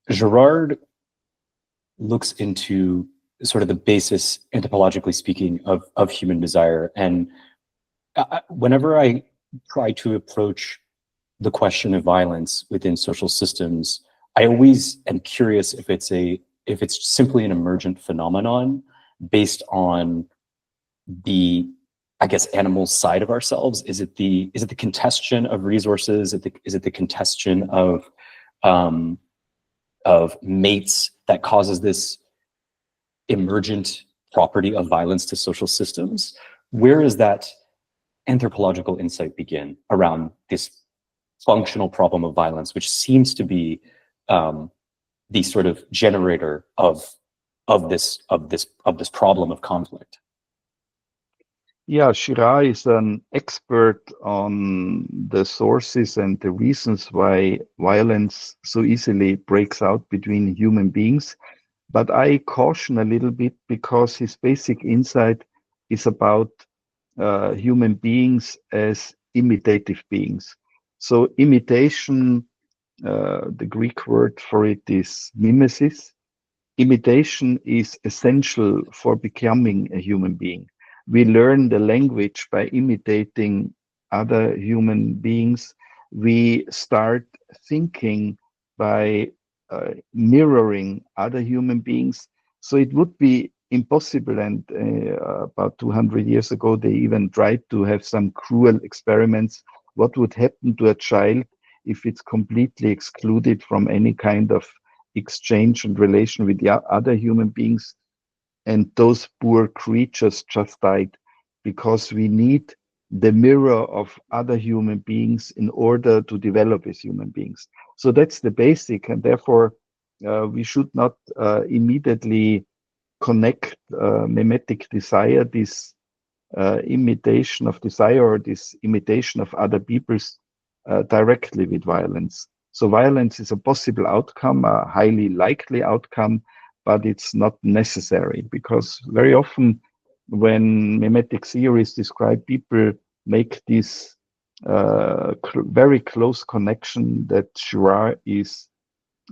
Girard looks into sort of the basis, anthropologically speaking, of human desire. And whenever I try to approach the question of violence within social systems, I always am curious if it's simply an emergent phenomenon based on the, I guess, animal side of ourselves. Is it the congestion of resources? Is it the congestion of mates that causes this emergent property of violence to social systems? Where does that anthropological insight begin around this functional problem of violence, which seems to be the sort of generator of this problem of conflict? Yeah, Girard is an expert on the sources and the reasons why violence so easily breaks out between human beings. But I caution a little bit because his basic insight is about human beings as imitative beings. So imitation, the Greek word for it is mimesis. Imitation is essential for becoming a human being. We learn the language by imitating other human beings. We start thinking by mirroring other human beings. So it would be impossible. And about 200 years ago, they even tried to have some cruel experiments. What would happen to a child if it's completely excluded from any kind of exchange and relation with the other human beings? And those poor creatures just died because we need the mirror of other human beings in order to develop as human beings. So that's the basic, and therefore we should not immediately connect mimetic desire, this imitation of desire or this imitation of other people's directly with violence. So violence is a possible outcome, a highly likely outcome, but it's not necessary, because very often when mimetic theories describe people, make this very close connection that Girard is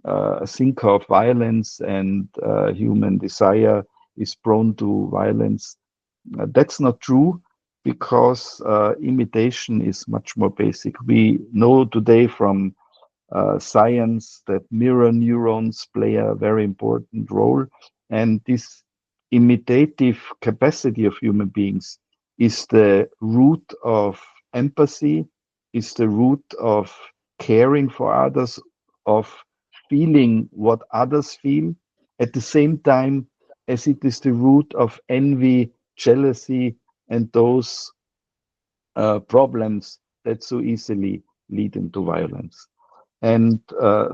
a thinker of violence and human desire is prone to violence. That's not true, because imitation is much more basic. We know today from science that mirror neurons play a very important role, and this imitative capacity of human beings is the root of empathy, is the root of caring for others, of feeling what others feel, at the same time as it is the root of envy, jealousy, and those problems that so easily lead into violence. And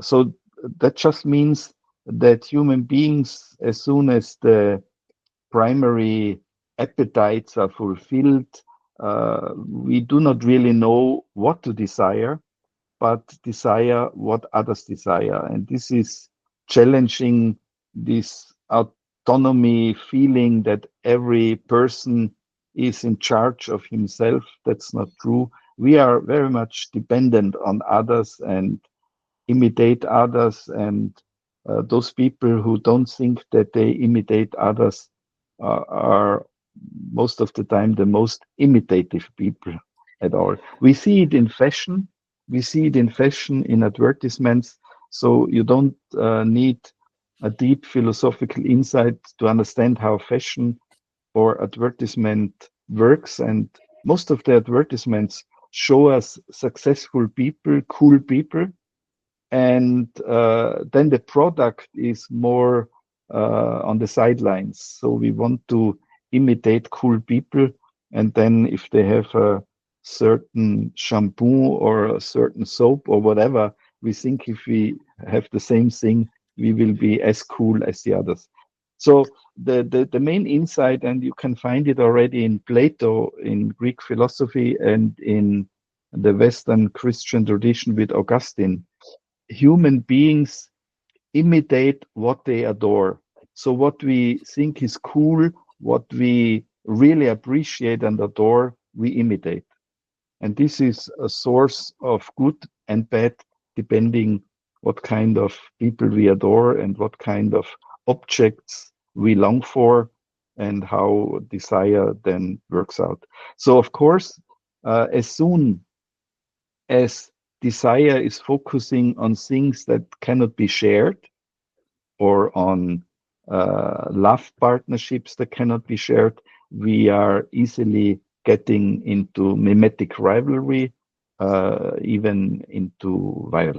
so that just means that human beings, as soon as the primary appetites are fulfilled, we do not really know what to desire, but desire what others desire. And this is challenging this autonomy feeling that every person is in charge of himself. That's not true. We are very much dependent on others and imitate others, and those people who don't think that they imitate others are most of the time the most imitative people at all. We see it in fashion. We see it in fashion, in advertisements. So you don't need a deep philosophical insight to understand how fashion or advertisement works. And most of the advertisements show us successful people, cool people, and then the product is more on the sidelines. So we want to imitate cool people, and then if they have a certain shampoo or a certain soap or whatever, we think if we have the same thing, we will be as cool as the others. So the main insight, and you can find it already in Plato, in Greek philosophy, and in the Western Christian tradition with Augustine, human beings imitate what they adore. So what we think is cool, what we really appreciate and adore, we imitate. And this is a source of good and bad, depending what kind of people we adore and what kind of objects we long for, and how desire then works out. So of course, as soon as desire is focusing on things that cannot be shared, or on love partnerships that cannot be shared, we are easily getting into mimetic rivalry, even into violence.